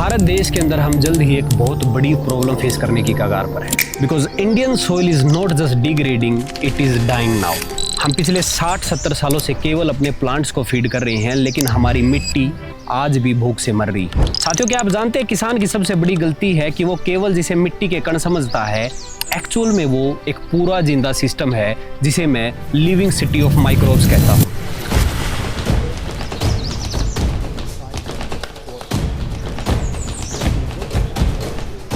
भारत देश के अंदर हम जल्द ही एक बहुत बड़ी प्रॉब्लम फेस करने की कगार पर है, because Indian soil is not just degrading, it is dying now. हम पिछले 60-70 सालों से केवल अपने प्लांट्स को फीड कर रहे हैं, लेकिन हमारी मिट्टी आज भी भूख से मर रही। साथियों, क्या आप जानते हैं किसान की सबसे बड़ी गलती है कि वो केवल जिसे मिट्टी के कण समझता है, एक्चुअल में वो एक पूरा जिंदा सिस्टम है जिसे मैं लिविंग सिटी ऑफ माइक्रोब्स कहता हूँ।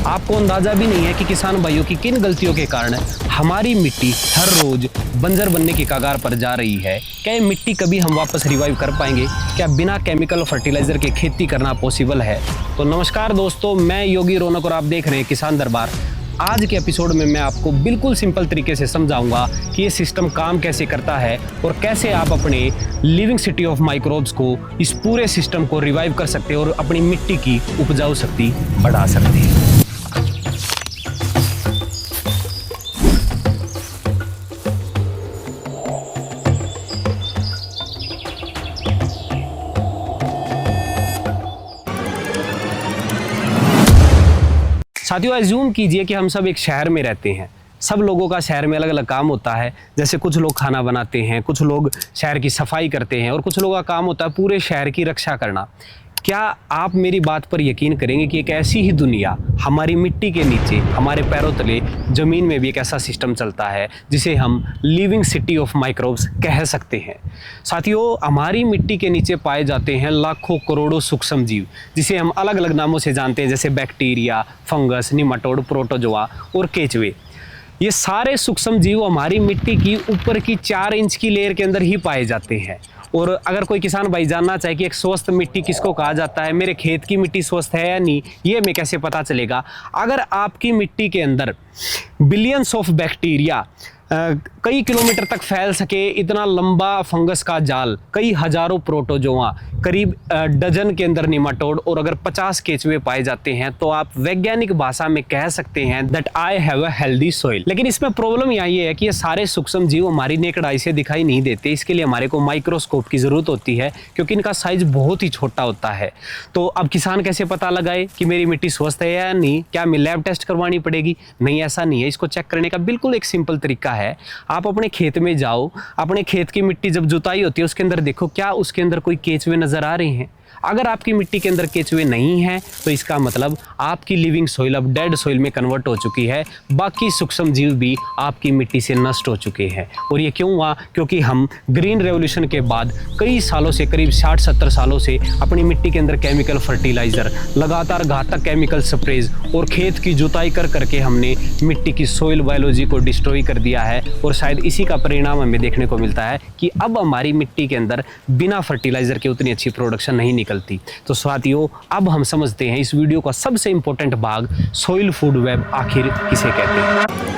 आपको अंदाजा भी नहीं है कि किसान भाइयों की किन गलतियों के कारण हमारी मिट्टी हर रोज बंजर बनने की कगार पर जा रही है। क्या ये मिट्टी कभी हम वापस रिवाइव कर पाएंगे? क्या बिना केमिकल फर्टिलाइजर के खेती करना पॉसिबल है? तो नमस्कार दोस्तों, मैं योगी रौनक और आप देख रहे हैं किसान दरबार। आज के एपिसोड में मैं आपको बिल्कुल सिंपल तरीके से समझाऊंगा कि ये सिस्टम काम कैसे करता है और कैसे आप अपने लिविंग सिटी ऑफ माइक्रोब्स को, इस पूरे सिस्टम को रिवाइव कर सकते हैं और अपनी मिट्टी की उपजाऊ शक्ति बढ़ा सकते हैं। साथियों, एज्यूम कीजिए कि हम सब एक शहर में रहते हैं। सब लोगों का शहर में अलग अलग काम होता है। जैसे कुछ लोग खाना बनाते हैं, कुछ लोग शहर की सफाई करते हैं और कुछ लोगों का काम होता है पूरे शहर की रक्षा करना। क्या आप मेरी बात पर यकीन करेंगे कि एक ऐसी ही दुनिया हमारी मिट्टी के नीचे, हमारे पैरों तले ज़मीन में भी एक ऐसा सिस्टम चलता है जिसे हम लिविंग सिटी ऑफ माइक्रोब्स कह सकते हैं। साथियों, हमारी मिट्टी के नीचे पाए जाते हैं लाखों करोड़ों सूक्ष्म जीव, जिसे हम अलग अलग नामों से जानते हैं, जैसे बैक्टीरिया, फंगस, निमाटोड, प्रोटोजोआ और केचुए। ये सारे सूक्ष्म जीव हमारी मिट्टी की ऊपर की 4 इंच की लेयर के अंदर ही पाए जाते हैं। और अगर कोई किसान भाई जानना चाहे कि एक स्वस्थ मिट्टी किसको कहा जाता है, मेरे खेत की मिट्टी स्वस्थ है या नहीं, ये हमें कैसे पता चलेगा? अगर आपकी मिट्टी के अंदर बिलियंस ऑफ बैक्टीरिया, कई किलोमीटर तक फैल सके इतना लंबा फंगस का जाल, कई हजारों प्रोटोजोआ, करीब डजन के अंदर निमाटोड और अगर 50 केचुए पाए जाते हैं, तो आप वैज्ञानिक भाषा में कह सकते हैं that I have a healthy soil. लेकिन इसमें प्रॉब्लम यहाँ ये है कि ये सारे सूक्ष्म जीव हमारी नेकड आई से दिखाई नहीं देते। इसके लिए हमारे को माइक्रोस्कोप की जरूरत होती है, क्योंकि इनका साइज बहुत ही छोटा होता है। तो अब किसान कैसे पता लगाए कि मेरी मिट्टी स्वस्थ है या नहीं? क्या हमें लैब टेस्ट करवानी पड़ेगी? नहीं, ऐसा नहीं है। इसको चेक करने का बिल्कुल एक सिंपल तरीका है। आप अपने खेत में जाओ, अपने खेत की मिट्टी जब जुताई होती है उसके अंदर देखो, क्या उसके अंदर कोई केचुए नजर आ रहे हैं? अगर आपकी मिट्टी के अंदर केचुए नहीं हैं, तो इसका मतलब आपकी लिविंग सॉइल अब डेड सॉइल में कन्वर्ट हो चुकी है। बाकी सूक्ष्म जीव भी आपकी मिट्टी से नष्ट हो चुके हैं। और ये क्यों हुआ? क्योंकि हम ग्रीन रेवोल्यूशन के बाद कई सालों से, करीब 60-70 सालों से अपनी मिट्टी के अंदर केमिकल फर्टिलाइजर, लगातार घातक केमिकल स्प्रेज और खेत की जुताई कर करके हमने मिट्टी की सॉइल बायोलॉजी को डिस्ट्रॉय कर दिया है। और शायद इसी का परिणाम हमें देखने को मिलता है कि अब हमारी मिट्टी के अंदर बिना फर्टिलाइजर के उतनी अच्छी प्रोडक्शन नहीं निकलती। तो साथियों, अब हम समझते हैं इस वीडियो का सबसे इंपॉर्टेंट भाग, सॉइल फूड वेब आखिर किसे कहते हैं।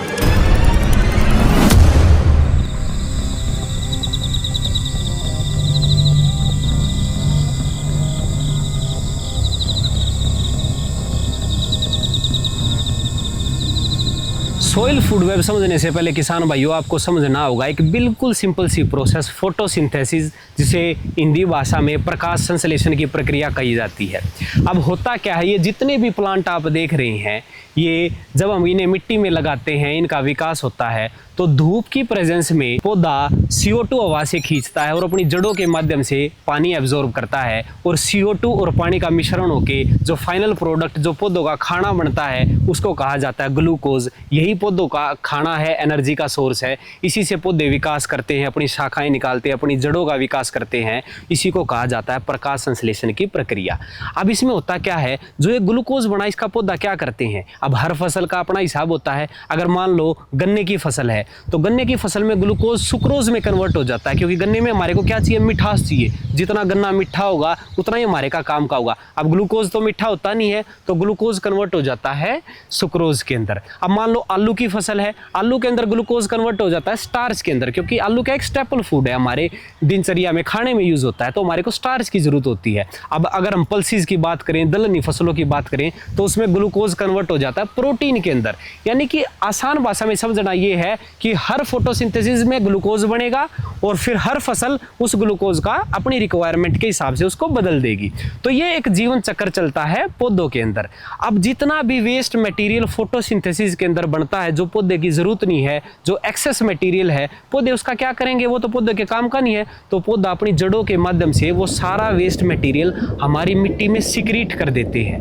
सॉइल फूड वेब समझने से पहले किसान भाइयों, आपको समझना होगा एक बिल्कुल सिंपल सी प्रोसेस, फोटोसिंथेसिस, जिसे हिंदी भाषा में प्रकाश संश्लेषण की प्रक्रिया कही जाती है। अब होता क्या है, ये जितने भी प्लांट आप देख रहे हैं, ये जब हम इन्हें मिट्टी में लगाते हैं, इनका विकास होता है, तो धूप की प्रेजेंस में पौधा CO2 हवा से खींचता है और अपनी जड़ों के माध्यम से पानी एब्जॉर्ब करता है। और CO2 और पानी का मिश्रण होके जो फाइनल प्रोडक्ट, जो पौधों का खाना बनता है, उसको कहा जाता है ग्लूकोज। यही पौधों का खाना है, एनर्जी का सोर्स है। इसी से पौधे विकास करते हैं, अपनी शाखाएं निकालते हैं, अपनी जड़ों का विकास करते हैं। इसी को कहा जाता है प्रकाश संश्लेषण की प्रक्रिया। अब इसमें होता क्या है, जो ये ग्लूकोज बना, इसका पौधा क्या करते हैं? अब हर फसल का अपना हिसाब होता है। अगर मान लो गन्ने की फसल है, तो गन्ने की फसल में ग्लूकोज सुक्रोज में कन्वर्ट हो जाता है, क्योंकि गन्ने में हमारे को क्या चाहिए? मिठास चाहिए। जितना गन्ना मीठा होगा उतना ही हमारे का काम का होगा। अब ग्लूकोज तो मीठा होता नहीं है, तो ग्लूकोज कन्वर्ट हो जाता है सुक्रोज के अंदर। अब मान लो आलू की फसल है, आलू के अंदर ग्लूकोज कन्वर्ट हो जाता है स्टार्च के अंदर, क्योंकि आलू का एक स्टेपल फूड है, हमारे दिनचर्या में खाने में यूज होता है, तो हमारे को स्टार्च की जरूरत होती है। अब अगर हम पल्सीज की बात करें, दलहनी फसलों की बात करें, तो उसमें ग्लूकोज कन्वर्ट हो जाता है प्रोटीन के अंदर। यानी कि आसान भाषा में समझना ये है कि हर फोटोसिंथेसिस में ग्लूकोज बनेगा और फिर हर फसल उस ग्लूकोज का अपनी रिक्वायरमेंट के हिसाब से उसको बदल देगी। तो ये एक जीवन चक्र चलता है पौधों के अंदर। अब जितना भी वेस्ट मटेरियल फोटोसिंथेसिस के अंदर बनता है जो पौधे की जरूरत नहीं है, जो एक्सेस मटेरियल है, पौधे उसका क्या करेंगे, वो तो पौधे के काम का नहीं है। तो पौधा अपनी जड़ों के माध्यम से वो सारा वेस्ट मटेरियल हमारी मिट्टी में सिक्रीट कर देते हैं।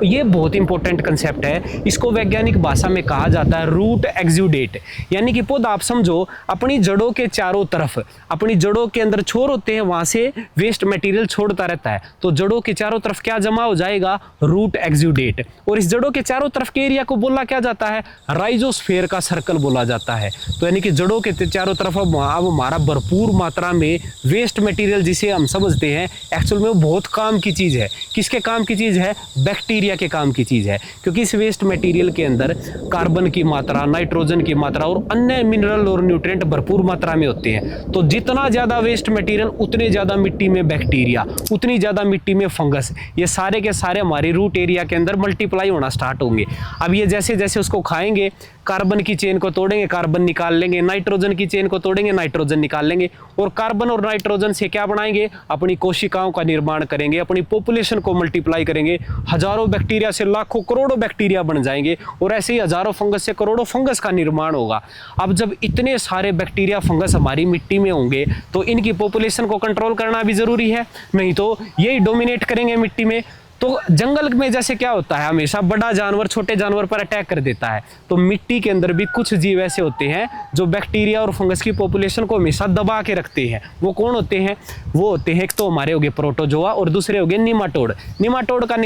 ये बहुत इंपॉर्टेंट कंसेप्ट है। इसको वैज्ञानिक भाषा में कहा जाता है रूट एक्सुडेट। यानी कि पौधा आप समझो अपनी जड़ों के चारों तरफ, अपनी जड़ों के अंदर छोर होते हैं, वहां से वेस्ट मटेरियल छोड़ता रहता है। तो जड़ों के चारों तरफ क्या जमा हो जाएगा, रूट एक्सुडेट। और इस जड़ों के चारों तरफ के एरिया को बोला क्या जाता है, राइजोस्फीयर का सर्कल बोला जाता है। तो यानी कि जड़ों के चारों तरफ अब हमारा भरपूर मात्रा में वेस्ट मटेरियल जिसे हम समझते हैं, एक्चुअल में वो बहुत काम की चीज है। किसके काम की चीज है, बैक्टीरिया के काम की चीज है। क्योंकि इस वेस्ट मटेरियल के अंदर कार्बन की मात्रा, नाइट्रोजन की मात्रा और अन्य मिनरल और न्यूट्रिएंट भरपूर मात्रा में होते हैं। तो जितना ज्यादा वेस्ट मटेरियल उतने ज्यादा मिट्टी में बैक्टीरिया, उतनी ज्यादा मिट्टी में फंगस, ये सारे के सारे हमारे रूट एरिया के अंदर मल्टीप्लाई होना स्टार्ट होंगे। अब ये जैसे जैसे उसको खाएंगे, कार्बन की चेन को तोड़ेंगे, कार्बन निकाल लेंगे, नाइट्रोजन की चेन को तोड़ेंगे, नाइट्रोजन निकाल लेंगे, और कार्बन और नाइट्रोजन से क्या बनाएंगे, अपनी कोशिकाओं का निर्माण करेंगे, अपनी पॉपुलेशन को मल्टीप्लाई करेंगे। हजारों बैक्टीरिया से लाखों करोड़ों बैक्टीरिया बन जाएंगे और ऐसे ही हजारों फंगस से करोड़ों फंगस का निर्माण होगा। अब जब इतने सारे बैक्टीरिया फंगस हमारी मिट्टी में होंगे तो इनकी पॉपुलेशन को कंट्रोल करना भी जरूरी है, नहीं तो यही डोमिनेट करेंगे मिट्टी में। तो जंगल में जैसे क्या होता है, हमेशा बड़ा जानवर छोटे जानवर पर अटैक कर देता है। तो मिट्टी के अंदर भी कुछ जीव ऐसे होते हैं जो बैक्टीरिया और फंगस की पॉपुलेशन को हमेशा दबा के रखते हैं। वो कौन होते हैं, वो होते हैं एक तो हमारे हो गए प्रोटोजोआ और दूसरे हो गए निमाटोड। निमाटोड का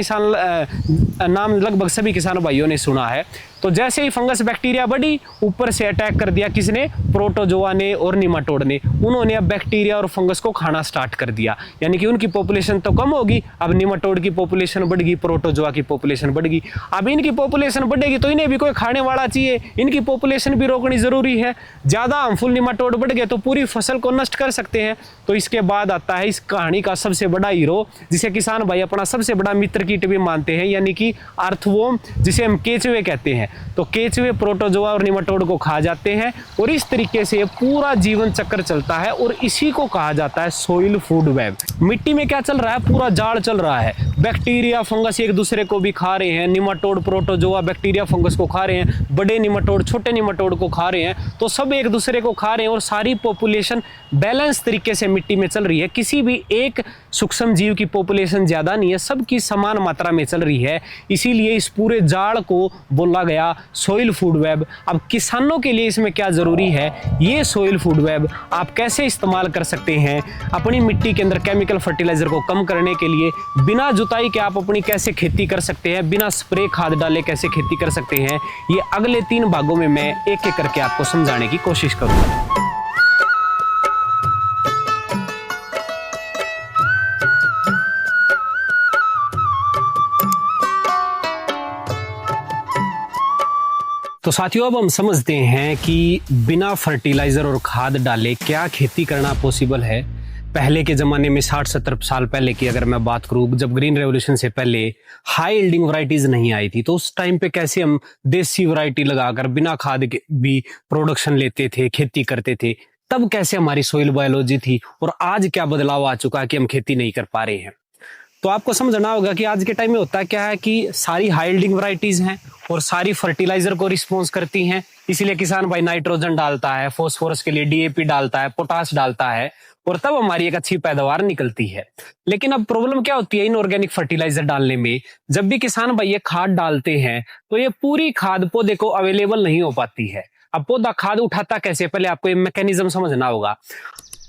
नाम लगभग सभी किसान भाइयों ने सुना है। तो जैसे ही फंगस बैक्टीरिया बढ़ी, ऊपर से अटैक कर दिया किसने, प्रोटोजोआ ने और निमाटोड ने। उन्होंने अब बैक्टीरिया और फंगस को खाना स्टार्ट कर दिया। यानी कि उनकी पॉपुलेशन तो कम होगी, अब निमाटोड की पॉपुलेशन बढ़ गई, प्रोटोजोआ की पॉपुलेशन बढ़ गई। अब इनकी पॉपुलेशन बढ़ेगी तो इन्हें भी कोई खाने वाला चाहिए, इनकी पॉपुलेशन भी रोकनी जरूरी है। ज्यादा हार्मफुल निमाटोड बढ़ गए तो पूरी फसल को नष्ट कर सकते हैं। तो इसके बाद आता है इस कहानी का सबसे बड़ा हीरो, जिसे किसान भाई अपना सबसे बड़ा मित्र कीट भी मानते हैं, यानी कि अर्थवर्म, जिसे हम केचुए कहते हैं। तो केचुए प्रोटोजोआ और निमाटोड को खा जाते हैं और इस तरीके से पूरा जीवन चक्र चलता है और इसी को कहा जाता है सोइल फूड वेब। मिट्टी में क्या चल रहा है, पूरा जाल चल रहा है। बैक्टीरिया फंगस एक दूसरे को भी खा रहे हैं, निमाटोड प्रोटोजोआ बैक्टीरिया फंगस को खा रहे हैं, बड़े निमाटोड छोटे निमाटोड को खा रहे हैं। तो सब एक दूसरे को खा रहे हैं और सारी पॉपुलेशन बैलेंस तरीके से मिट्टी में चल रही है। किसी भी एक सूक्ष्म जीव की पॉपुलेशन ज्यादा नहीं है, सबकी समान मात्रा में चल रही है। इसीलिए इस पूरे जाल को बोला गया सोइल फूड वेब। अब किसानों के लिए इसमें क्या जरूरी है, ये सोइल फूड वेब आप कैसे इस्तेमाल कर सकते हैं अपनी मिट्टी के अंदर केमिकल फर्टिलाइजर को कम करने के लिए। बिना जुताई के आप अपनी कैसे खेती कर सकते हैं, बिना स्प्रे खाद डाले कैसे खेती कर सकते हैं, ये अगले 3 भागों में मैं एक एक करके आपको समझाने की कोशिश करूंगा। तो साथियों, अब हम समझते हैं कि बिना फर्टिलाइजर और खाद डाले क्या खेती करना पॉसिबल है। पहले के ज़माने में 60-70 साल पहले की अगर मैं बात करूँ, जब ग्रीन रेवोल्यूशन से पहले हाई यील्डिंग वैरायटीज नहीं आई थी, तो उस टाइम पे कैसे हम देसी वैरायटी लगाकर बिना खाद के भी प्रोडक्शन लेते थे, खेती करते थे। तब कैसे हमारी सोइल बायोलॉजी थी और आज क्या बदलाव आ चुका है कि हम खेती नहीं कर पा रहे हैं। तो आपको समझना होगा कि आज के टाइम में होता क्या है कि सारी हाई यील्डिंग वैरायटीज हैं और सारी फर्टिलाइजर को रिस्पॉन्स करती हैं। इसलिए किसान भाई नाइट्रोजन डालता है, फॉस्फोरस के लिए डीएपी डालता है, पोटाश डालता है और तब हमारी एक अच्छी पैदावार निकलती है। लेकिन अब प्रॉब्लम क्या होती है इनऑर्गेनिक फर्टिलाइजर डालने में, जब भी किसान भाई ये खाद डालते हैं तो ये पूरी खाद पौधे को अवेलेबल नहीं हो पाती है। अब पौधा खाद उठाता कैसे, पहले आपको ये मैकेनिज्म समझना होगा।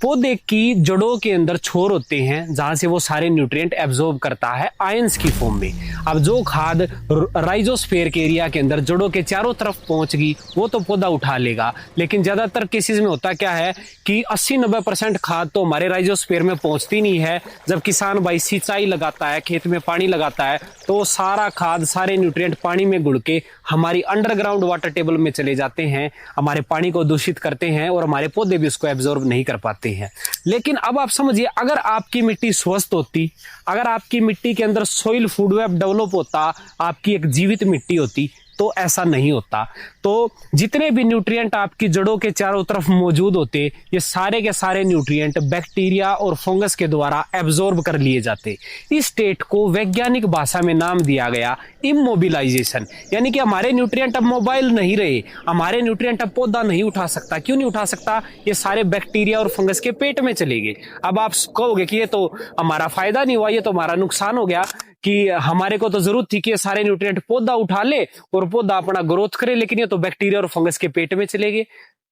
पौधे की जड़ों के अंदर छोर होते हैं जहां से वो सारे न्यूट्रिएंट एब्जॉर्ब करता है आयंस की फॉर्म में। अब जो खाद राइजोस्फीयर के एरिया के अंदर जड़ों के चारों तरफ पहुंच गई वो तो पौधा उठा लेगा, लेकिन ज्यादातर केसेस में होता क्या है कि 80-90% खाद तो हमारे राइजोस्फीयर में पहुंचती नहीं है। जब किसान भाई सिंचाई लगाता है, खेत में पानी लगाता है, तो सारा खाद, सारे न्यूट्रिएंट पानी में घुल के हमारी अंडरग्राउंड वाटर टेबल में चले जाते हैं, हमारे पानी को दूषित करते हैं और हमारे पौधे भी उसको एब्जॉर्ब नहीं कर पाते हैं। लेकिन अब आप समझिए, अगर आपकी मिट्टी स्वस्थ होती, अगर आपकी मिट्टी के अंदर सोइल फूड वेब डेवलप होता, आपकी एक जीवित मिट्टी होती, तो ऐसा नहीं होता। तो जितने भी न्यूट्रिएंट आपकी जड़ों के चारों तरफ मौजूद होते, ये सारे के सारे न्यूट्रिएंट बैक्टीरिया और फंगस के द्वारा एब्जॉर्ब कर लिए जाते। इस स्टेट को वैज्ञानिक भाषा में नाम दिया गया इमोबिलाइजेशन, यानी कि हमारे न्यूट्रिएंट अब मोबाइल नहीं रहे, हमारे न्यूट्रिएंट अब पौधा नहीं उठा सकता। क्यों नहीं उठा सकता? ये सारे बैक्टीरिया और फंगस के पेट में चले गए। अब आप कहोगे कि ये तो हमारा फायदा नहीं हुआ, ये तो हमारा नुकसान हो गया, कि हमारे को तो जरूरत थी कि ये सारे न्यूट्रिएंट पौधा उठा ले और पौधा अपना ग्रोथ करे, लेकिन ये तो बैक्टीरिया और फंगस के पेट में चले गए।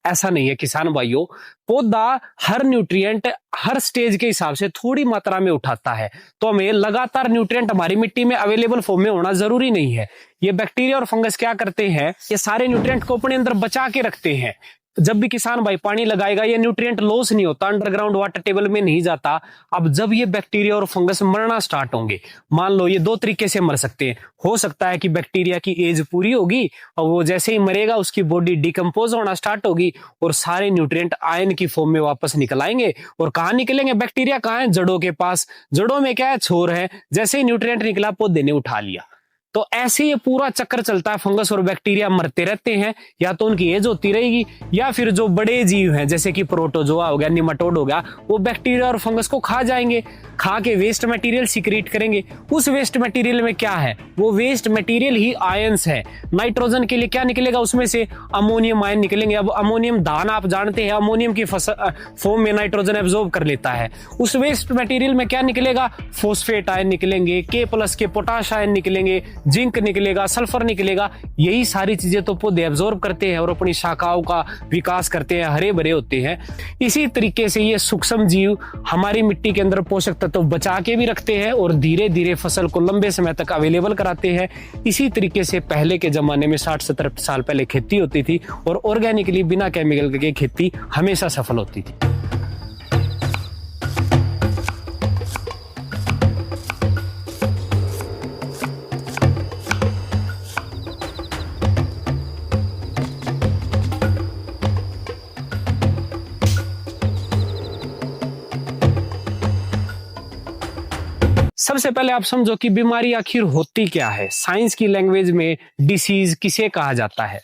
ऐसा नहीं है किसान भाइयों, पौधा हर न्यूट्रिएंट हर स्टेज के हिसाब से थोड़ी मात्रा में उठाता है। तो हमें लगातार न्यूट्रिएंट हमारी मिट्टी में अवेलेबल फॉर्म में होना जरूरी नहीं है। ये बैक्टीरिया और फंगस क्या करते हैं, ये सारे न्यूट्रिएंट को अपने अंदर बचा के रखते हैं। जब भी किसान भाई पानी लगाएगा, ये न्यूट्रिएंट लॉस नहीं होता, अंडरग्राउंड वाटर टेबल में नहीं जाता। अब जब ये बैक्टीरिया और फंगस मरना स्टार्ट होंगे, मान लो ये दो तरीके से मर सकते हैं। हो सकता है कि बैक्टीरिया की एज पूरी होगी और वो जैसे ही मरेगा उसकी बॉडी डिकम्पोज होना स्टार्ट होगी और सारे न्यूट्रिएंट आयन की फॉर्म में वापस निकल आएंगे। और कहाँ निकलेंगे? बैक्टीरिया कहाँ है? जड़ों के पास। जड़ों में क्या है? छोर है। जैसे ही न्यूट्रिएंट निकला, पौधे ने उठा लिया। तो ऐसे ये पूरा चक्कर चलता है। फंगस और बैक्टीरिया मरते रहते हैं, या तो उनकी एज होती रहेगी, या फिर जो बड़े जीव हैं जैसे कि प्रोटोजोआ हो गया, निमाटोड हो गया, वो बैक्टीरिया और फंगस को खा जाएंगे, खा के वेस्ट मटेरियल सीक्रेट करेंगे। उस वेस्ट मटेरियल में क्या है? वो वेस्ट मटेरियल ही आयंस है। नाइट्रोजन के लिए क्या निकलेगा? उसमें से अमोनियम आयन निकलेंगे। अब अमोनियम दान आप जानते हैं, अमोनियम की फॉर्म में नाइट्रोजन एब्जॉर्ब कर लेता है। उस वेस्ट मटेरियल में क्या निकलेगा? फॉस्फेट आयन निकलेंगे, K+ के पोटाश आयन निकलेंगे, जिंक निकलेगा, सल्फर निकलेगा। यही सारी चीजें तो पौधे एब्जॉर्ब करते हैं और अपनी शाखाओं का विकास करते हैं, हरे भरे होते हैं। इसी तरीके से ये सूक्ष्म जीव हमारी मिट्टी के अंदर पोषक तत्व बचा के भी रखते हैं और धीरे धीरे फसल को लंबे समय तक अवेलेबल कराते हैं। इसी तरीके से पहले के जमाने में 60-70 साल पहले खेती होती थी और ऑर्गेनिकली बिना केमिकल के खेती हमेशा सफल होती थी। सबसे पहले आप समझो कि बीमारी आखिर होती क्या है। साइंस की लैंग्वेज में डिसीज किसे कहा जाता है?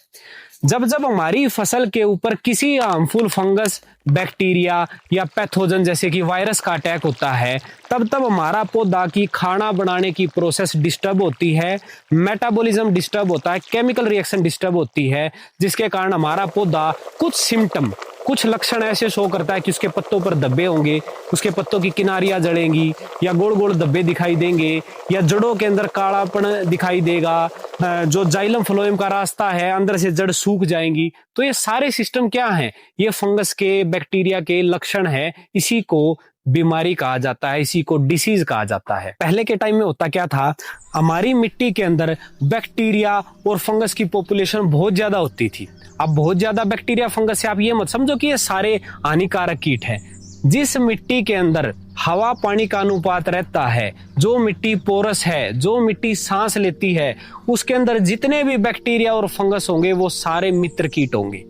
जब जब हमारी फसल के ऊपर किसी हार्मफुल फंगस, बैक्टीरिया या पैथोजन जैसे कि वायरस का अटैक होता है, तब तब हमारा पौधा की खाना बनाने की प्रोसेस डिस्टर्ब होती है, मेटाबॉलिज्म डिस्टर्ब होता है, केमिकल रिएक्शन डिस्टर्ब होती है, जिसके कारण हमारा पौधा कुछ सिम्टम, कुछ लक्षण ऐसे शो करता है कि उसके पत्तों पर धब्बे होंगे, उसके पत्तों की किनारियां जलेंगी, या गोल गोल धब्बे दिखाई देंगे, या जड़ों के अंदर कालापन दिखाई देगा, जो जाइलम फ्लोएम का रास्ता है अंदर से जड़ सूख जाएंगी। तो ये सारे सिस्टम क्या हैं? ये फंगस के, बैक्टीरिया के लक्षण है। इसी को बीमारी कहा जाता है, इसी को डिसीज कहा जाता है। पहले के टाइम में होता क्या था, हमारी मिट्टी के अंदर बैक्टीरिया और फंगस की पॉपुलेशन बहुत ज्यादा होती थी। अब बहुत ज्यादा बैक्टीरिया फंगस से आप ये मत समझो कि ये सारे हानिकारक कीट हैं। जिस मिट्टी के अंदर हवा पानी का अनुपात रहता है, जो मिट्टी पोरस है, जो मिट्टी सांस लेती है, उसके अंदर जितने भी बैक्टीरिया और फंगस होंगे वो सारे मित्र कीट होंगे।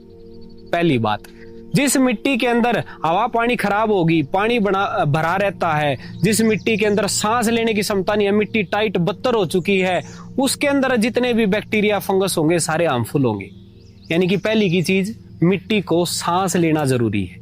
पहली बात, जिस मिट्टी के अंदर हवा पानी खराब होगी, पानी भरा रहता है, जिस मिट्टी के अंदर सांस लेने की क्षमता नहीं है, मिट्टी टाइट बत्तर हो चुकी है, उसके अंदर जितने भी बैक्टीरिया फंगस होंगे सारे हार्मफुल होंगे। यानी कि पहली की चीज, मिट्टी को सांस लेना जरूरी है।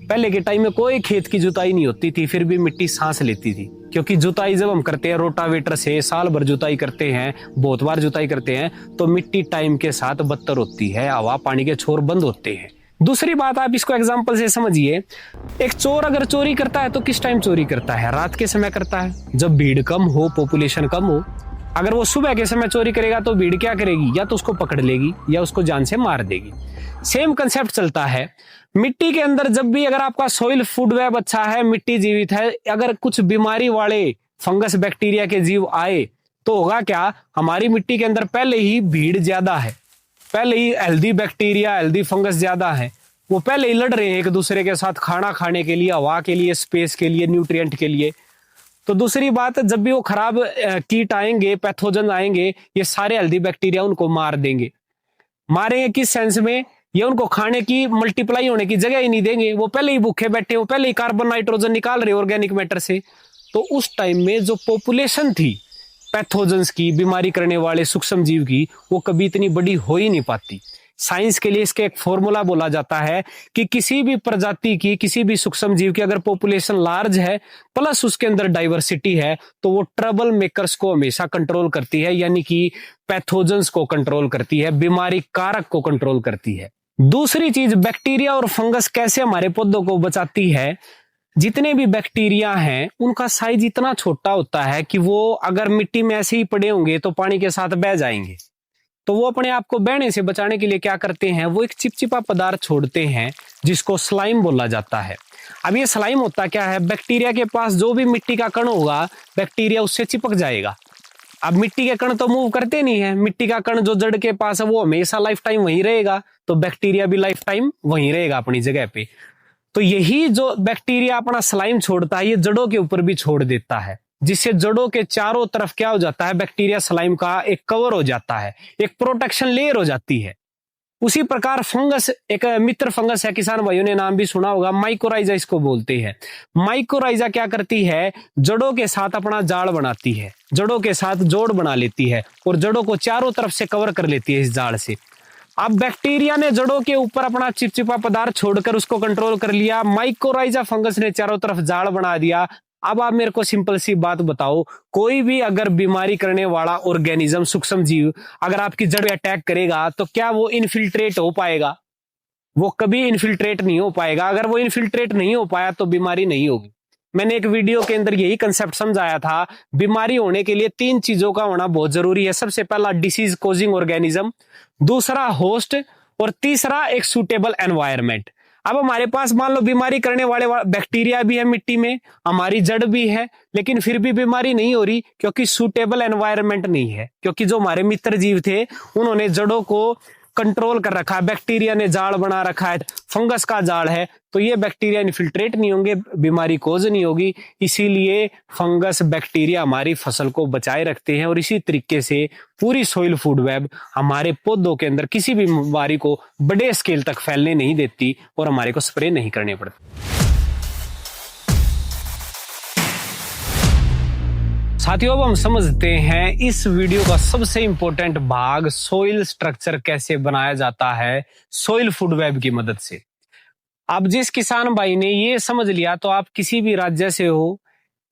पहले के टाइम में कोई खेत की जुताई नहीं होती थी, फिर भी मिट्टी सांस लेती थी, क्योंकि जुताई जब हम करते हैं रोटावेटर से, साल भर जुताई करते हैं, बहुत बार जुताई करते हैं, तो मिट्टी टाइम के साथ बत्तर होती है, हवा पानी के छोर बंद होते हैं। दूसरी बात, आप इसको एग्जांपल से समझिए। एक चोर अगर चोरी करता है तो किस टाइम चोरी करता है? रात के समय करता है, जब भीड़ कम हो, पॉपुलेशन कम हो। अगर वो सुबह के समय चोरी करेगा तो भीड़ क्या करेगी? या तो उसको पकड़ लेगी या उसको जान से मार देगी। सेम कंसेप्ट चलता है मिट्टी के अंदर। जब भी अगर आपका सॉइल फूड वेब अच्छा है, मिट्टी जीवित है, अगर कुछ बीमारी वाले फंगस बैक्टीरिया के जीव आए तो होगा क्या? हमारी मिट्टी के अंदर पहले ही भीड़ ज्यादा है, पहले ही हेल्दी बैक्टीरिया, हेल्दी फंगस ज्यादा है, वो पहले ही लड़ रहे हैं एक दूसरे के साथ खाना खाने के लिए, हवा के लिए, स्पेस के लिए, न्यूट्रिएंट के लिए। तो दूसरी बात, जब भी वो खराब कीट आएंगे, पैथोजन आएंगे, ये सारे हेल्दी बैक्टीरिया उनको मार देंगे। मारेंगे किस सेंस में? ये उनको खाने की, मल्टीप्लाई होने की जगह ही नहीं देंगे। वो पहले ही भूखे बैठे, वो पहले ही कार्बन नाइट्रोजन निकाल रहे ऑर्गेनिक मैटर से। तो उस टाइम में जो पॉपुलेशन थी पैथोजेंस की, बीमारी करने वाले सूक्ष्म जीव की, वो कभी इतनी बड़ी हो ही नहीं पाती। साइंस के लिए इसके एक फॉर्मूला बोला जाता है कि किसी भी प्रजाति की, किसी भी सूक्ष्म जीव की अगर पॉपुलेशन लार्ज है प्लस उसके अंदर डाइवर्सिटी है तो वो ट्रबल मेकर्स को हमेशा कंट्रोल करती है, यानी कि पैथोजेंस को कंट्रोल करती है, बीमारी कारक को कंट्रोल करती है। दूसरी चीज, बैक्टीरिया और फंगस कैसे हमारे पौधों को बचाती है। जितने भी बैक्टीरिया हैं उनका साइज इतना छोटा होता है कि वो अगर मिट्टी में ऐसे ही पड़े होंगे तो पानी के साथ बह जाएंगे। तो वो अपने आप को बहने से बचाने के लिए क्या करते हैं, वो एक चिपचिपा पदार्थ छोड़ते हैं जिसको स्लाइम बोला जाता है। अब ये स्लाइम होता क्या है, बैक्टीरिया के पास जो भी मिट्टी का कण होगा बैक्टीरिया उससे चिपक जाएगा। अब मिट्टी के कण तो मूव करते नहीं है, मिट्टी का कण जो जड़ के पास है वो हमेशा लाइफ टाइम वहीं रहेगा, तो बैक्टीरिया भी लाइफ टाइम वहीं रहेगा अपनी जगह पे। तो यही जो बैक्टीरिया अपना स्लाइम छोड़ता है ये जड़ों के ऊपर भी छोड़ देता है, जिससे जड़ों के चारों तरफ क्या हो जाता है, बैक्टीरिया स्लाइम का एक कवर हो जाता है, एक प्रोटेक्शन लेयर हो जाती है। उसी प्रकार फंगस, एक मित्र फंगस है, किसान भाइयों ने नाम भी सुना होगा, माइकोराइजा इसको बोलते हैं। माइकोराइजा क्या करती है, जड़ों के साथ अपना जाल बनाती है, जड़ों के साथ जोड़ बना लेती है और जड़ों को चारों तरफ से कवर कर लेती है इस जाल से। अब बैक्टीरिया ने जड़ों के ऊपर अपना चिपचिपा पदार्थ छोड़कर उसको कंट्रोल कर लिया, माइकोराइजा फंगस ने चारों तरफ जाल बना दिया। अब आप मेरे को सिंपल सी बात बताओ, कोई भी अगर बीमारी करने वाला ऑर्गेनिज्म, सूक्ष्म जीव अगर आपकी जड़ में अटैक करेगा तो क्या वो इन्फिल्ट्रेट हो पाएगा? वो कभी इन्फिल्ट्रेट नहीं हो पाएगा। अगर वो इन्फिल्ट्रेट नहीं हो पाया तो बीमारी नहीं होगी। मैंने एक वीडियो के अंदर यही कंसेप्ट समझाया था, बीमारी होने के लिए 3 चीजों का होना बहुत जरूरी है। सबसे पहला डिसीज कॉजिंग ऑर्गेनिज्म, दूसरा होस्ट और तीसरा एक सूटेबल एनवायरनमेंट। अब हमारे पास मान लो बीमारी करने वाले बैक्टीरिया भी है मिट्टी में, हमारी जड़ भी है, लेकिन फिर भी बीमारी नहीं हो रही क्योंकि सूटेबल एनवायरनमेंट नहीं है, क्योंकि जो हमारे मित्र जीव थे उन्होंने जड़ों को कंट्रोल कर रखा है, बैक्टीरिया ने जाल बना रखा है, फंगस का जाल है, तो ये बैक्टीरिया इन्फिल्ट्रेट नहीं होंगे, बीमारी कोज नहीं होगी। इसीलिए फंगस, बैक्टीरिया हमारी फसल को बचाए रखते हैं और इसी तरीके से पूरी सोइल फूड वेब हमारे पौधों के अंदर किसी भी बीमारी को बड़े स्केल तक फैलने नहीं देती और हमारे को स्प्रे नहीं करने पड़ते। साथियों, अब हम समझते हैं इस वीडियो का सबसे इंपॉर्टेंट भाग, सोइल स्ट्रक्चर कैसे बनाया जाता है सोइल फूड वेब की मदद से। अब जिस किसान भाई ने ये समझ लिया, तो आप किसी भी राज्य से हो,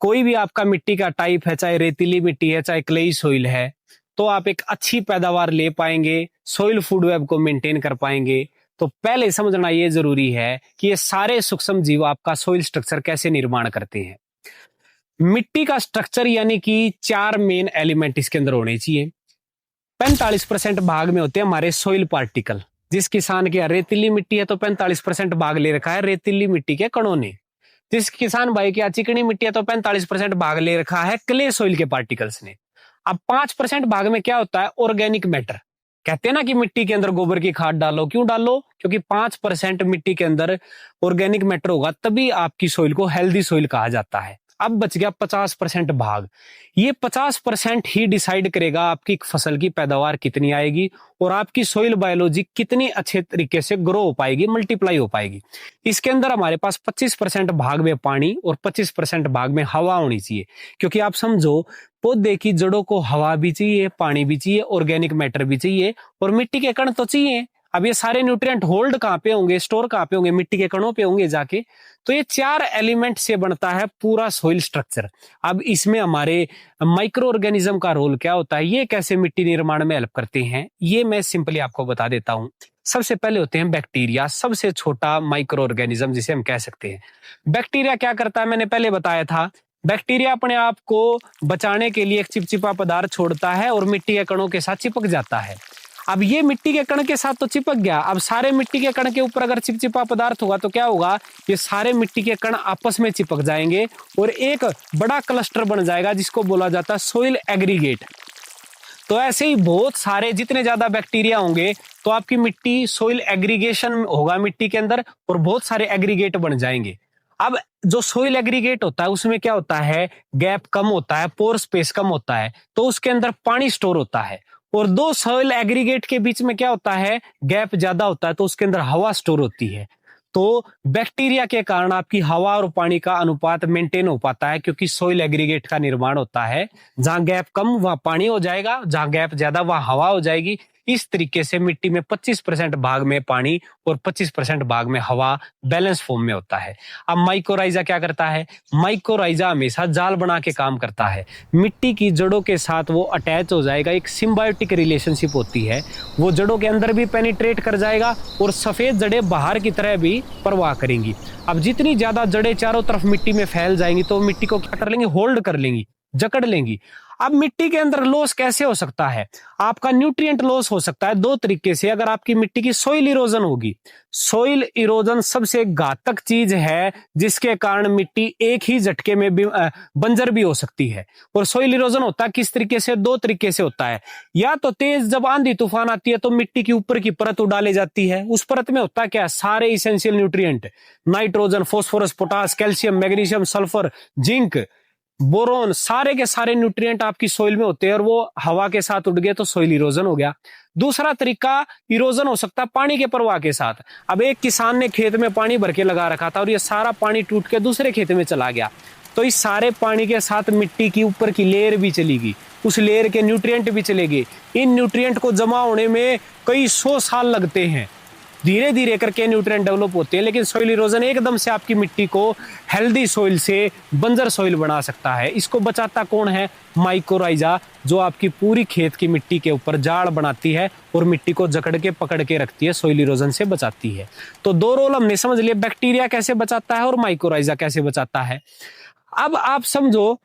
कोई भी आपका मिट्टी का टाइप है, चाहे रेतीली मिट्टी है चाहे क्लेई सोइल है, तो आप एक अच्छी पैदावार ले पाएंगे, सोइल फूड वेब को मेंटेन कर पाएंगे। तो पहले समझना ये जरूरी है कि ये सारे सूक्ष्म जीव आपका सोइल स्ट्रक्चर कैसे निर्माण करते हैं। मिट्टी का स्ट्रक्चर यानी कि 4 मेन एलिमेंट इसके अंदर होने चाहिए। 45% भाग में होते हैं हमारे सोइल पार्टिकल। जिस किसान के रेतीली मिट्टी है तो 45% भाग ले रखा है रेतीली मिट्टी के कणों ने। जिस किसान भाई की चिकनी मिट्टी है तो 45% भाग ले रखा है क्ले सोइल के पार्टिकल्स ने। अब 5% भाग में क्या होता है, ऑर्गेनिक मैटर। कहते हैं ना कि मिट्टी के अंदर गोबर की खाद डालो, क्यों डालो? क्योंकि 5% मिट्टी के अंदर ऑर्गेनिक मैटर होगा, तभी आपकी सोइल को हेल्दी सोइल कहा जाता है। अब बच गया 50% भाग। ये 50% ही डिसाइड करेगा आपकी फसल की पैदावार कितनी आएगी और आपकी सोइल बायोलॉजी कितनी अच्छे तरीके से ग्रो हो पाएगी, मल्टीप्लाई हो पाएगी। इसके अंदर हमारे पास 25% भाग में पानी और 25% भाग में हवा होनी चाहिए, क्योंकि आप समझो पौधे की जड़ों को हवा भी चाहिए, पानी भी चाहिए, ऑर्गेनिक मैटर भी चाहिए और मिट्टी के कण तो चाहिए। अब ये सारे न्यूट्रिएंट होल्ड कहाँ पे होंगे, स्टोर कहाँ पे होंगे? मिट्टी के कणों पे होंगे जाके। तो ये 4 एलिमेंट से बनता है पूरा सोइल स्ट्रक्चर। अब इसमें हमारे माइक्रो ऑर्गेनिज्म का रोल क्या होता है, ये कैसे मिट्टी निर्माण में हेल्प करते हैं, ये मैं सिंपली आपको बता देता हूं। सबसे पहले होते हैं बैक्टीरिया, सबसे छोटा माइक्रो ऑर्गेनिज्म जिसे हम कह सकते हैं। बैक्टीरिया क्या करता है, मैंने पहले बताया था, बैक्टीरिया अपने आप को बचाने के लिए एक चिपचिपा पदार्थ छोड़ता है और मिट्टी के कणों के साथ चिपक जाता है। अब ये मिट्टी के कण के साथ तो चिपक गया, अब सारे मिट्टी के कण के ऊपर अगर चिपचिपा पदार्थ होगा तो क्या होगा, ये सारे मिट्टी के कण आपस में चिपक जाएंगे और एक बड़ा क्लस्टर बन जाएगा जिसको बोला जाता है सोइल एग्रीगेट। तो ऐसे ही बहुत सारे, जितने ज्यादा बैक्टीरिया होंगे तो आपकी मिट्टी सोइल एग्रीगेशन होगा मिट्टी के अंदर और बहुत सारे एग्रीगेट बन जाएंगे। अब जो सोइल एग्रीगेट होता है उसमें क्या होता है, गैप कम होता है, पोर स्पेस कम होता है, तो उसके अंदर पानी स्टोर होता है। और 2 सोइल एग्रीगेट के बीच में क्या होता है, गैप ज्यादा होता है, तो उसके अंदर हवा स्टोर होती है। तो बैक्टीरिया के कारण आपकी हवा और पानी का अनुपात मेंटेन हो पाता है, क्योंकि सोइल एग्रीगेट का निर्माण होता है। जहां गैप कम वहां पानी हो जाएगा, जहां गैप ज्यादा वहां हवा हो जाएगी। इस तरीके से मिट्टी में 25% भाग में पानी और 25% भाग में हवा बैलेंस फॉर्म में होता है। अब माइकोराइजा क्या करता है? माइकोराइजा हमेशा जाल बना के काम करता है। मिट्टी की जड़ों के साथ वो अटैच हो जाएगा, एक सिम्बायोटिक रिलेशनशिप होती है। वो जड़ों के अंदर भी पेनिट्रेट कर जाएगा और सफेद जड़ें बाहर की तरह भी प्रवाह करेंगी। अब जितनी ज्यादा जड़ें चारों तरफ मिट्टी में फैल जाएंगी तो मिट्टी को क्या कर लेंगी? होल्ड कर लेंगी, जकड़ लेंगी। अब मिट्टी के अंदर लॉस कैसे हो सकता है? आपका न्यूट्रिएंट लॉस हो सकता है दो तरीके से। अगर आपकी मिट्टी की सोइल इरोजन होगी, सोइल इरोजन सबसे घातक चीज है जिसके कारण मिट्टी एक ही झटके में भी बंजर भी हो सकती है। और सोइल इरोजन होता है किस तरीके से? दो तरीके से होता है। या तो तेज जब आंधी तूफान आती है तो मिट्टी की ऊपर की परत उड़ाले जाती है। उस परत में होता है क्या? सारे essential nutrient, nitrogen, phosphorus, potash, calcium, magnesium, sulphur, zinc, boron, सारे के सारे न्यूट्रिएंट आपकी सोइल में होते हैं और वो हवा के साथ उड़ गए तो सोइल इरोजन हो गया। दूसरा तरीका इरोजन हो सकता है पानी के प्रवाह के साथ। अब एक किसान ने खेत में पानी भर के लगा रखा था और ये सारा पानी टूट के दूसरे खेत में चला गया, तो इस सारे पानी के साथ मिट्टी की ऊपर की लेयर भी चलेगी, उस लेयर के न्यूट्रिएंट भी चलेंगे। इन न्यूट्रिएंट को जमा होने में कई 100 साल लगते हैं। धीरे धीरे करके न्यूट्रिएंट डेवलप होते हैं, लेकिन सोइल इरोजन एकदम से आपकी मिट्टी को हेल्दी सोइल से बंजर सोइल बना सकता है। इसको बचाता कौन है? माइकोराइजा, जो आपकी पूरी खेत की मिट्टी के ऊपर जाड़ बनाती है और मिट्टी को जकड़ के पकड़ के रखती है, सोइल इरोजन से बचाती है। तो दो रोल हमने समझ लिए, बैक्टीरिया कैसे बचाता है और माइकोराइजा कैसे बचाता है। अब आप समझो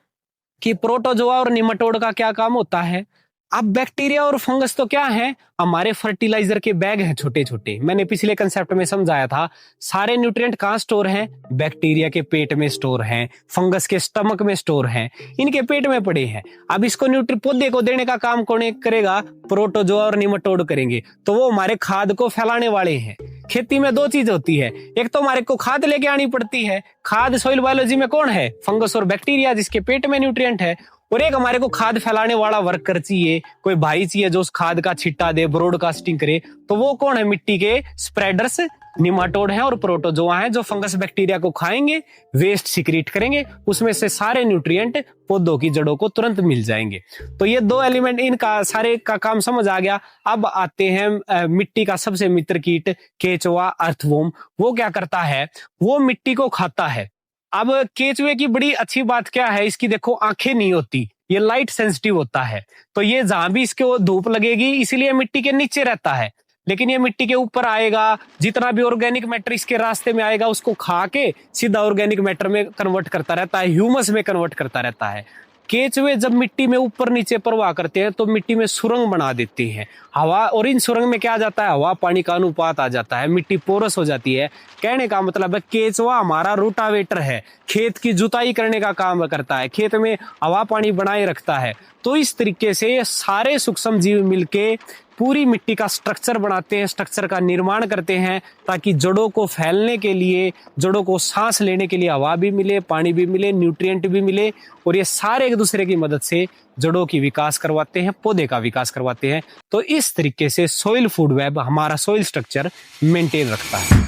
कि प्रोटोजोआ और निमाटोड का क्या काम होता है। अब बैक्टीरिया और फंगस तो क्या है? हमारे फर्टिलाइजर के बैग हैं छोटे छोटे। मैंने पिछले कंसेप्ट में समझाया था, सारे न्यूट्रिएंट कहाँ स्टोर हैं? बैक्टीरिया के पेट में स्टोर हैं, फंगस के स्टमक में स्टोर हैं, इनके पेट में पड़े हैं। अब इसको पौधे को देने का काम कौन करेगा? प्रोटोजोआ और निमाटोड करेंगे। तो वो हमारे खाद को फैलाने वाले हैं। खेती में दो चीज होती है, एक तो हमारे को खाद लेके आनी पड़ती है। खाद सोइल बायोलॉजी में कौन है? फंगस और बैक्टीरिया, जिसके पेट में न्यूट्रिएंट है। और एक हमारे को खाद फैलाने वाला वर्कर चाहिए, कोई भाई चाहिए जो उस खाद का छिट्टा दे, ब्रॉडकास्टिंग करे। तो वो कौन है? मिट्टी के स्प्रेडर्स निमाटोड हैं और प्रोटोजोआ हैं, जो फंगस बैक्टीरिया को खाएंगे, वेस्ट सिक्रीट करेंगे, उसमें से सारे न्यूट्रिएंट पौधों की जड़ों को तुरंत मिल जाएंगे। तो ये दो एलिमेंट, इनका सारे का काम समझ आ गया। अब आते हैं मिट्टी का सबसे मित्र कीट केचुआ, अर्थवॉर्म। वो क्या करता है? वो मिट्टी को खाता है। अब केचुए की बड़ी अच्छी बात क्या है? इसकी देखो आंखें नहीं होती, ये लाइट सेंसिटिव होता है। तो ये जहां भी इसको धूप लगेगी इसीलिए मिट्टी के नीचे रहता है, लेकिन ये मिट्टी के ऊपर आएगा, जितना भी ऑर्गेनिक मैटर इसके रास्ते में आएगा उसको खा के सीधा ऑर्गेनिक मैटर में कन्वर्ट करता रहता है, ह्यूमस में कन्वर्ट करता रहता है। केचुए जब मिट्टी में ऊपर नीचे प्रवाह करते हैं तो मिट्टी में सुरंग बना देते हैं हवा, और इन सुरंग में क्या आ जाता है? हवा पानी का अनुपात आ जाता है, मिट्टी पोरस हो जाती है। कहने का मतलब है केचुआ हमारा रोटावेटर है, खेत की जुताई करने का काम करता है, खेत में हवा पानी बनाए रखता है। तो इस तरीके से सारे सूक्ष्म जीव मिलके पूरी मिट्टी का स्ट्रक्चर बनाते हैं, स्ट्रक्चर का निर्माण करते हैं, ताकि जड़ों को फैलने के लिए, जड़ों को सांस लेने के लिए हवा भी मिले, पानी भी मिले, न्यूट्रिएंट भी मिले, और ये सारे एक दूसरे की मदद से जड़ों की विकास करवाते हैं, पौधे का विकास करवाते हैं। तो इस तरीके से सोइल फूड वेब हमारा सोइल स्ट्रक्चर मेंटेन रखता है।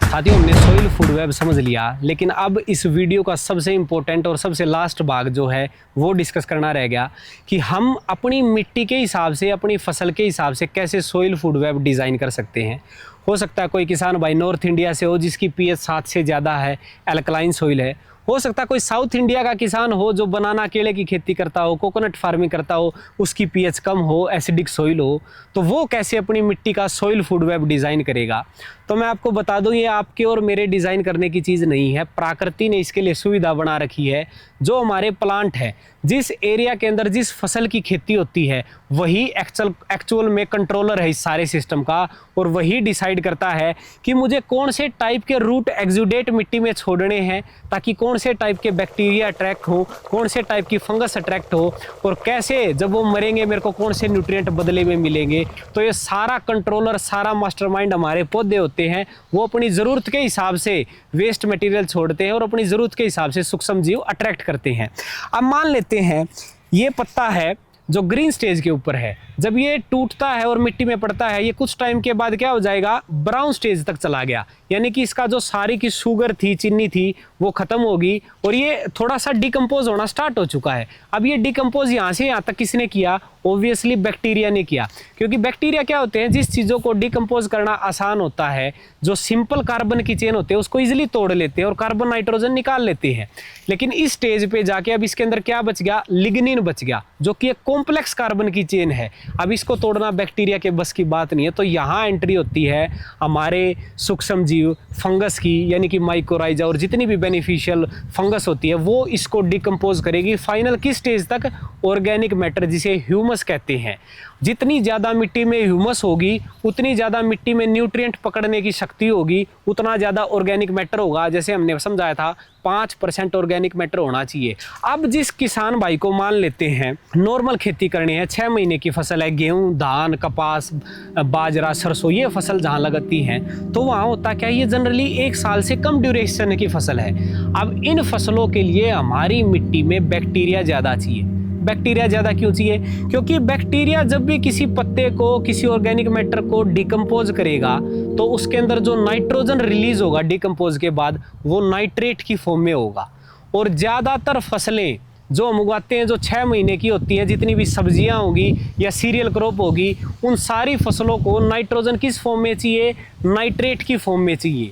साथियों, हमने सोइल फूड वेब समझ लिया, लेकिन अब इस वीडियो का सबसे इंपॉर्टेंट और सबसे लास्ट भाग जो है वो डिस्कस करना रह गया कि हम अपनी मिट्टी के हिसाब से, अपनी फसल के हिसाब से कैसे सोइल फूड वेब डिज़ाइन कर सकते हैं। हो सकता है कोई किसान भाई नॉर्थ इंडिया से हो जिसकी पीएच 7 से ज़्यादा है, एल्कलाइन सोइल है। हो सकता है कोई साउथ इंडिया का किसान हो जो बनाना केले की खेती करता हो, कोकोनट फार्मिंग करता हो, उसकी पीएच कम हो, एसिडिक सोइल हो, तो वो कैसे अपनी मिट्टी का सोइल फूड वेब डिज़ाइन करेगा। तो मैं आपको बता दूं, ये आपके और मेरे डिज़ाइन करने की चीज़ नहीं है, प्रकृति ने इसके लिए सुविधा बना रखी है। जो हमारे प्लांट है, जिस एरिया के अंदर जिस फसल की खेती होती है, वही एक्चुअल में कंट्रोलर है इस सारे सिस्टम का, और वही डिसाइड करता है कि मुझे कौन से टाइप के रूट एक्सुडेट मिट्टी में छोड़ने हैं, ताकि कौन से टाइप के बैक्टीरिया अट्रैक्ट हो, कौन से टाइप की फंगस अट्रैक्ट हो, और कैसे जब वो मरेंगे मेरे को कौन से न्यूट्रिएंट बदले में मिलेंगे। तो ये सारा कंट्रोलर, सारा मास्टरमाइंड हमारे पौधे होते हैं। वो अपनी ज़रूरत के हिसाब से वेस्ट मटेरियल छोड़ते हैं और अपनी ज़रूरत के हिसाब से सूक्ष्म जीव अट्रैक्ट करते हैं। अब मान लेते हैं ये पत्ता है जो ग्रीन स्टेज के ऊपर है, जब ये टूटता है और मिट्टी में पड़ता है, ये कुछ टाइम के बाद क्या हो जाएगा, ब्राउन स्टेज तक चला गया, यानी कि इसका जो सारी की शुगर थी, चीनी थी, वो खत्म होगी और ये थोड़ा सा डिकम्पोज होना स्टार्ट हो चुका है। अब ये डिकम्पोज यहाँ से यहाँ तक किसने किया, ऑब्वियसली बैक्टीरिया ने किया, क्योंकि बैक्टीरिया क्या होते हैं, जिस चीज़ों को डिकम्पोज करना आसान होता है, जो सिंपल कार्बन की चेन होते हैं उसको इजीली तोड़ लेते हैं और कार्बन नाइट्रोजन निकाल लेते हैं। लेकिन इस स्टेज पे जाके अब इसके अंदर क्या बच गया, लिग्निन बच गया, जो कि एक कॉम्प्लेक्स कार्बन की चेन है। अब इसको तोड़ना बैक्टीरिया के बस की बात नहीं है। तो यहाँ एंट्री होती है हमारे सूक्ष्म जीव फंगस की, यानी कि माइकोराइजा और जितनी भी बेनिफिशियल फंगस होती है वो इसको डिकम्पोज करेगी। फाइनल किस स्टेज तक, ऑर्गेनिक मैटर जिसे ह्यूमस कहते हैं। जितनी ज़्यादा मिट्टी में ह्यूमस होगी, उतनी ज़्यादा मिट्टी में न्यूट्रिएंट पकड़ने की शक्ति होगी, उतना ज़्यादा ऑर्गेनिक मैटर होगा। जैसे हमने समझाया था 5% ऑर्गेनिक मैटर होना चाहिए। अब जिस किसान भाई को मान लेते हैं नॉर्मल खेती करनी है, 6 महीने की फसल है, गेहूं, धान, कपास, बाजरा, सरसों, ये फसल जहाँ लगती है, तो वहाँ होता क्या है, ये जनरली 1 साल से कम ड्यूरेशन की फसल है। अब इन फसलों के लिए हमारी मिट्टी में बैक्टीरिया ज़्यादा चाहिए। बैक्टीरिया ज़्यादा क्यों चाहिए, क्योंकि बैक्टीरिया जब भी किसी पत्ते को, किसी ऑर्गेनिक मैटर को डिकम्पोज करेगा तो उसके अंदर जो नाइट्रोजन रिलीज होगा डिकम्पोज के बाद, वो नाइट्रेट की फॉर्म में होगा। और ज़्यादातर फसलें जो हम उगाते हैं जो 6 महीने की होती हैं, जितनी भी सब्जियां होगी या सीरियल क्रॉप होगी, उन सारी फसलों को नाइट्रोजन किस फॉर्म में चाहिए, नाइट्रेट की फॉर्म में चाहिए।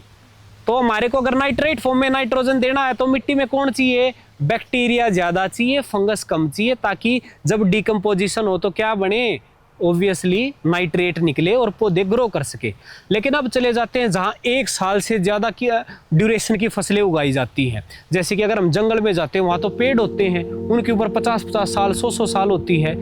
तो हमारे को अगर नाइट्रेट फॉर्म में नाइट्रोजन देना है तो मिट्टी में कौन चाहिए, बैक्टीरिया ज़्यादा चाहिए, फंगस कम चाहिए, ताकि जब डिकम्पोजिशन हो तो क्या बने, ऑब्वियसली नाइट्रेट निकले और पौधे ग्रो कर सके। लेकिन अब चले जाते हैं जहाँ 1 साल से ज़्यादा की ड्यूरेशन की फसलें उगाई जाती हैं। जैसे कि अगर हम जंगल में जाते हैं, वहाँ तो पेड़ होते हैं, उनके ऊपर 50-50 साल, 100-100 साल होती है।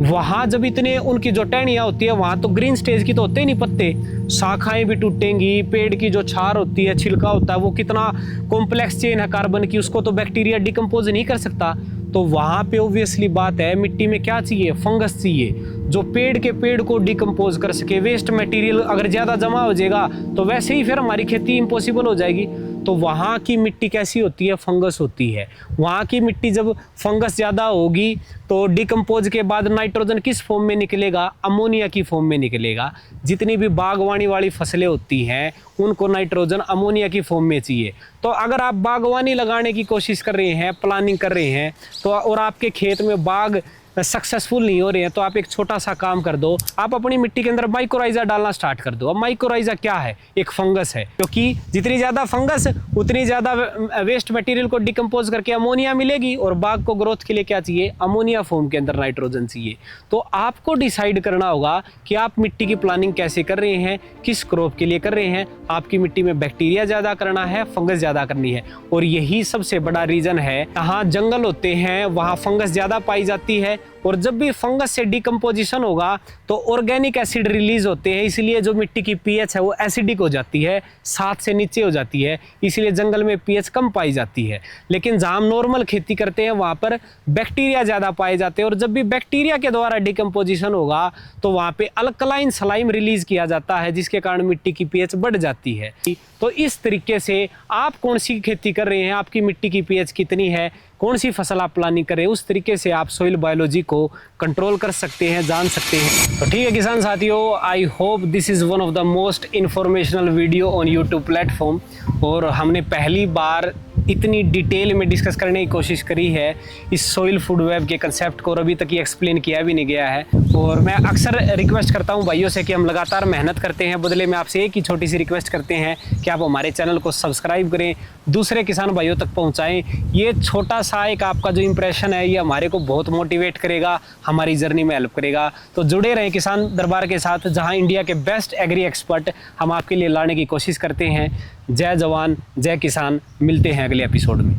वहाँ जब इतने उनकी जो टहनियाँ होती है, वहाँ तो ग्रीन स्टेज की तो होते ही नहीं पत्ते, शाखाएं भी टूटेंगी, पेड़ की जो छार होती है, छिलका होता है, वो कितना कॉम्प्लेक्स चेन है कार्बन की, उसको तो बैक्टीरिया डिकम्पोज नहीं कर सकता। तो वहाँ पे ऑब्वियसली बात है, मिट्टी में क्या चाहिए, फंगस चाहिए, जो पेड़ को डिकम्पोज कर सके। वेस्ट मटेरियल अगर ज़्यादा जमा हो जाएगा तो वैसे ही फिर हमारी खेती इम्पॉसिबल हो जाएगी। तो वहाँ की मिट्टी कैसी होती है, फंगस होती है। वहाँ की मिट्टी जब फंगस ज़्यादा होगी तो डिकम्पोज के बाद नाइट्रोजन किस फॉर्म में निकलेगा, अमोनिया की फॉर्म में निकलेगा। जितनी भी बागवानी वाली फसलें होती हैं उनको नाइट्रोजन अमोनिया की फॉर्म में चाहिए। तो अगर आप बागवानी लगाने की कोशिश कर रहे हैं, प्लानिंग कर रहे हैं, तो और आपके खेत में बाग सक्सेसफुल नहीं हो रहे हैं, तो आप एक छोटा सा काम कर दो, आप अपनी मिट्टी के अंदर माइकोराइजा डालना स्टार्ट कर दो। अब माइकोराइजा क्या है, एक फंगस है, क्योंकि जितनी ज़्यादा फंगस उतनी ज़्यादा वेस्ट मटेरियल को डिकम्पोज करके अमोनिया मिलेगी, और बाग को ग्रोथ के लिए क्या चाहिए, अमोनिया फॉर्म के अंदर नाइट्रोजन चाहिए। तो आपको डिसाइड करना होगा कि आप मिट्टी की प्लानिंग कैसे कर रहे हैं, किस क्रॉप के लिए कर रहे हैं। आपकी मिट्टी में बैक्टीरिया ज़्यादा करना है, फंगस ज़्यादा करनी है, और यही सबसे बड़ा रीज़न है। जहाँ जंगल होते हैं वहाँ फंगस ज़्यादा पाई जाती है, और जब भी फंगस से डिकम्पोजिशन होगा तो ऑर्गेनिक एसिड रिलीज होते हैं, इसलिए जो मिट्टी की पीएच है वो एसिडिक हो जाती है, 7 से नीचे हो जाती है, इसलिए जंगल में पीएच कम पाई जाती है। लेकिन जहाँ हम नॉर्मल खेती करते हैं वहाँ पर बैक्टीरिया ज़्यादा पाए जाते हैं, और जब भी बैक्टीरिया के द्वारा डिकम्पोजिशन होगा तो वहाँ पे अल्कलाइन सलाइम रिलीज किया जाता है, जिसके कारण मिट्टी की पीएच बढ़ जाती है। तो इस तरीके से आप कौन सी खेती कर रहे हैं, आपकी मिट्टी की पीएच कितनी है, कौन सी फसल आप प्लानिंग करें, उस तरीके से आप सोइल बायोलॉजी को कंट्रोल कर सकते हैं, जान सकते हैं। तो ठीक है किसान साथियों, I hope this is one of the most informational video on YouTube platform. और हमने पहली बार इतनी डिटेल में डिस्कस करने की कोशिश करी है इस सोइल फूड वेब के कंसेप्ट को, और अभी तक ये एक्सप्लेन किया भी नहीं गया है। और मैं अक्सर रिक्वेस्ट करता हूँ भाइयों से कि हम लगातार मेहनत करते हैं, बदले में आपसे एक ही छोटी सी रिक्वेस्ट करते हैं कि आप हमारे चैनल को सब्सक्राइब करें, दूसरे किसान भाइयों तक पहुँचाएँ। ये छोटा सा एक आपका जो इंप्रेशन है ये हमारे को बहुत मोटिवेट करेगा, हमारी जर्नी में हेल्प करेगा। तो जुड़े रहें किसान दरबार के साथ, जहाँ इंडिया के बेस्ट एग्री एक्सपर्ट हम आपके लिए लाने की कोशिश करते हैं। जय जवान, जय किसान। मिलते हैं अगले एपिसोड में।